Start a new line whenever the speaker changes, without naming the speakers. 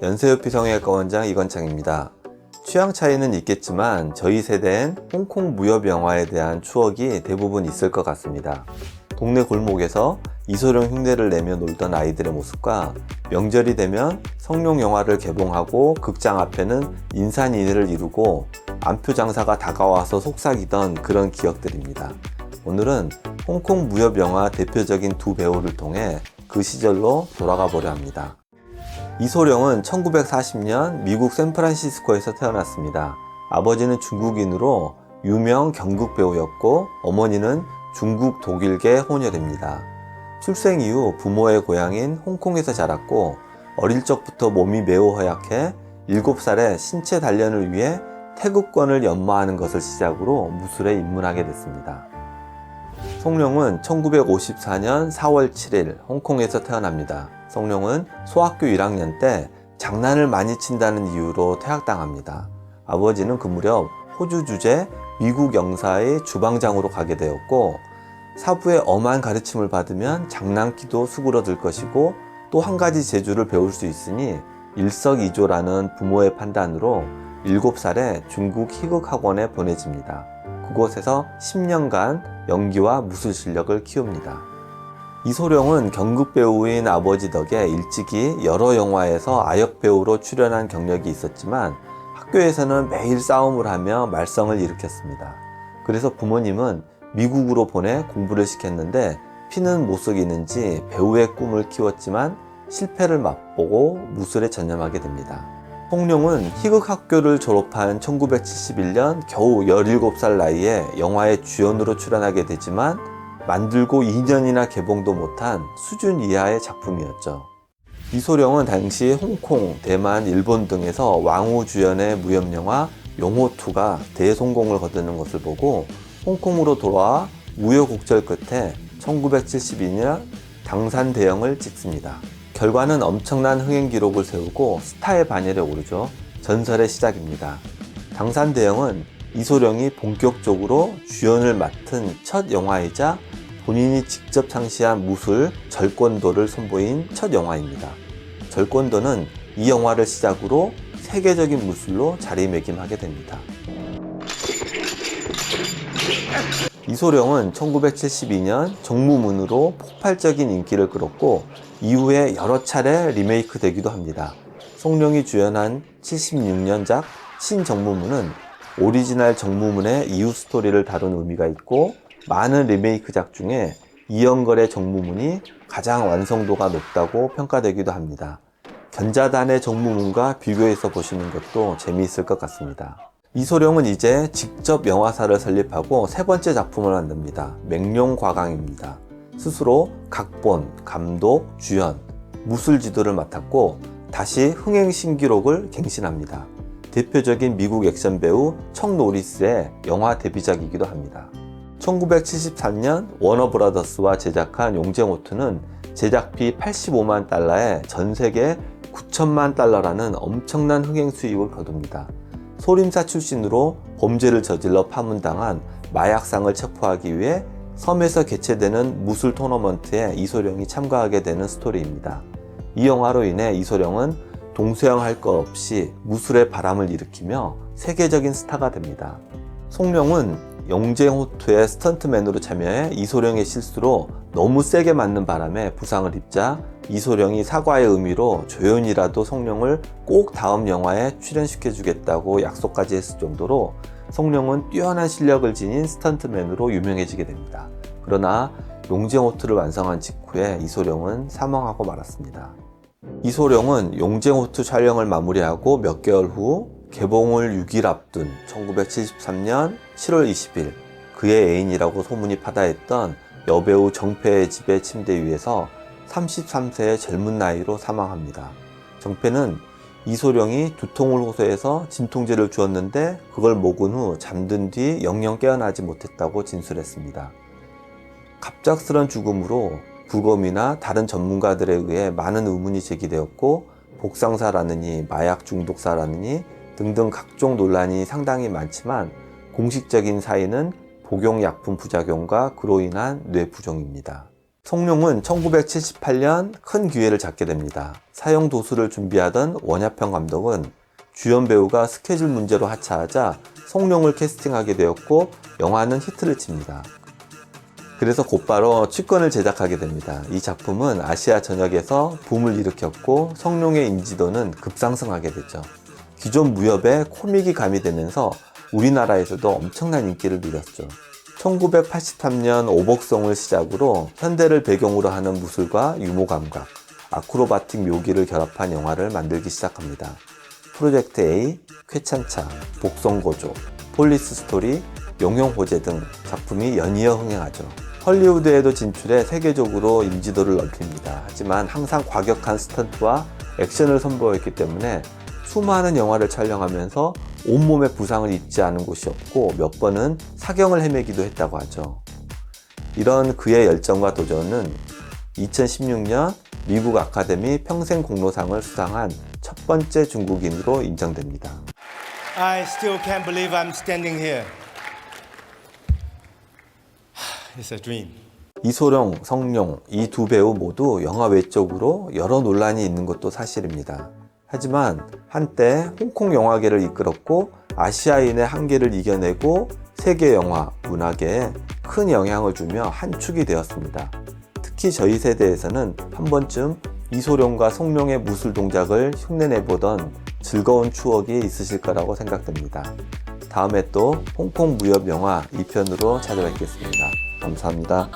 연세엽피 성형외과 원장 이건창입니다. 취향 차이는 있겠지만 저희 세대엔 홍콩 무협 영화에 대한 추억이 대부분 있을 것 같습니다. 동네 골목에서 이소룡 흉내를 내며 놀던 아이들의 모습과 명절이 되면 성룡 영화를 개봉하고 극장 앞에는 인산인해를 이루고 안표 장사가 다가와서 속삭이던 그런 기억들입니다. 오늘은 홍콩 무협 영화 대표적인 두 배우를 통해 그 시절로 돌아가 보려 합니다. 이소룡은 1940년 미국 샌프란시스코에서 태어났습니다. 아버지는 중국인으로 유명 경극 배우였고 어머니는 중국 독일계 혼혈입니다. 출생 이후 부모의 고향인 홍콩에서 자랐고 어릴 적부터 몸이 매우 허약해 7살에 신체 단련을 위해 태극권을 연마하는 것을 시작으로 무술에 입문하게 됐습니다. 성룡은 1954년 4월 7일 홍콩에서 태어납니다. 성룡은 소학교 1학년 때 장난을 많이 친다는 이유로 퇴학당합니다. 아버지는 그 무렵 호주 주재 미국 영사의 주방장으로 가게 되었고 사부의 엄한 가르침을 받으면 장난기도 수그러들 것이고 또 한 가지 재주를 배울 수 있으니 일석이조라는 부모의 판단으로 7살에 중국 희극학원에 보내집니다. 그곳에서 10년간 연기와 무술 실력을 키웁니다. 이소룡은 경극 배우인 아버지 덕에 일찍이 여러 영화에서 아역 배우로 출연한 경력이 있었지만 학교에서는 매일 싸움을 하며 말썽을 일으켰습니다. 그래서 부모님은 미국으로 보내 공부를 시켰는데 피는 못 속이는지 배우의 꿈을 키웠지만 실패를 맛보고 무술에 전념하게 됩니다. 성룡은 희극학교를 졸업한 1971년 겨우 17살 나이에 영화의 주연으로 출연하게 되지만 만들고 2년이나 개봉도 못한 수준 이하의 작품이었죠. 이소룡은 당시 홍콩, 대만, 일본 등에서 왕후 주연의 무협영화 용호2가 대성공을 거두는 것을 보고 홍콩으로 돌아와 우여곡절 끝에 1972년 당산대영을 찍습니다. 결과는 엄청난 흥행 기록을 세우고 스타의 반열에 오르죠. 전설의 시작입니다. 당산대영은 이소룡이 본격적으로 주연을 맡은 첫 영화이자 본인이 직접 창시한 무술 절권도를 선보인 첫 영화입니다. 절권도는 이 영화를 시작으로 세계적인 무술로 자리매김하게 됩니다. 이소룡은 1972년 정무문으로 폭발적인 인기를 끌었고 이후에 여러 차례 리메이크 되기도 합니다. 성룡이 주연한 76년작 신정무문은 오리지널 정무문의 이후 스토리를 다룬 의미가 있고 많은 리메이크작 중에 이영걸의 정무문이 가장 완성도가 높다고 평가되기도 합니다. 견자단의 정무문과 비교해서 보시는 것도 재미있을 것 같습니다. 이소룡은 이제 직접 영화사를 설립하고 세 번째 작품을 만듭니다. 맹룡과강입니다. 스스로 각본, 감독, 주연, 무술 지도를 맡았고 다시 흥행 신기록을 갱신합니다. 대표적인 미국 액션 배우 척 노리스의 영화 데뷔작이기도 합니다. 1973년 워너브라더스와 제작한 용쟁호투는 제작비 85만 달러에 전 세계 9천만 달러라는 엄청난 흥행 수익을 거둡니다. 소림사 출신으로 범죄를 저질러 파문당한 마약상을 체포하기 위해 섬에서 개최되는 무술 토너먼트에 이소룡이 참가하게 되는 스토리입니다. 이 영화로 인해 이소룡은 동서양 거 없이 무술의 바람을 일으키며 세계적인 스타가 됩니다. 성룡은 용쟁호투의 스턴트맨으로 참여해 이소룡의 실수로 너무 세게 맞는 바람에 부상을 입자 이소룡이 사과의 의미로 조연이라도 성룡을 꼭 다음 영화에 출연시켜주겠다고 약속까지 했을 정도로 성룡은 뛰어난 실력을 지닌 스턴트맨으로 유명해지게 됩니다. 그러나 용쟁호투를 완성한 직후에 이소룡은 사망하고 말았습니다. 이소룡은 용쟁호투 촬영을 마무리하고 몇 개월 후 개봉을 6일 앞둔 1973년 7월 20일 그의 애인이라고 소문이 파다했던 여배우 정패의 집의 침대 위에서 33세의 젊은 나이로 사망합니다. 정패는 이소룡이 두통을 호소해서 진통제를 주었는데 그걸 먹은 후 잠든 뒤 영영 깨어나지 못했다고 진술했습니다. 갑작스런 죽음으로 부검이나 다른 전문가들에 의해 많은 의문이 제기되었고 복상사라느니 마약 중독사라느니 등등 각종 논란이 상당히 많지만 공식적인 사인은 복용약품 부작용과 그로 인한 뇌부종입니다. 송룡은 1978년 큰 기회를 잡게 됩니다. 사형 도수를 준비하던 원야평 감독은 주연 배우가 스케줄 문제로 하차하자 송룡을 캐스팅하게 되었고 영화는 히트를 칩니다. 그래서 곧바로 취권을 제작하게 됩니다. 이 작품은 아시아 전역에서 붐을 일으켰고 송룡의 인지도는 급상승하게 되죠. 기존 무협에 코믹이 가미되면서 우리나라에서도 엄청난 인기를 누렸죠. 1983년 오복성을 시작으로 현대를 배경으로 하는 무술과 유머 감각, 아크로바틱 묘기를 결합한 영화를 만들기 시작합니다. 프로젝트 A, 쾌찬차, 복성고조, 폴리스 스토리, 용용호재 등 작품이 연이어 흥행하죠. 헐리우드에도 진출해 세계적으로 인지도를 넓힙니다. 하지만 항상 과격한 스턴트와 액션을 선보였기 때문에 수많은 영화를 촬영하면서 온몸에 부상을 입지 않은 곳이 없고 몇 번은 사경을 헤매기도 했다고 하죠. 이런 그의 열정과 도전은 2016년 미국 아카데미 평생공로상을 수상한 첫 번째 중국인으로 인정됩니다.
I still can't believe I'm standing here. It's a dream.
이소룡, 성룡 이 두 배우 모두 영화 외적으로 여러 논란이 있는 것도 사실입니다. 하지만 한때 홍콩 영화계를 이끌었고 아시아인의 한계를 이겨내고 세계 영화, 문화계에 큰 영향을 주며 한 축이 되었습니다. 특히 저희 세대에서는 한 번쯤 이소룡과 송룡의 무술 동작을 흉내내보던 즐거운 추억이 있으실 거라고 생각됩니다. 다음에 또 홍콩 무협 영화 2편으로 찾아뵙겠습니다. 감사합니다.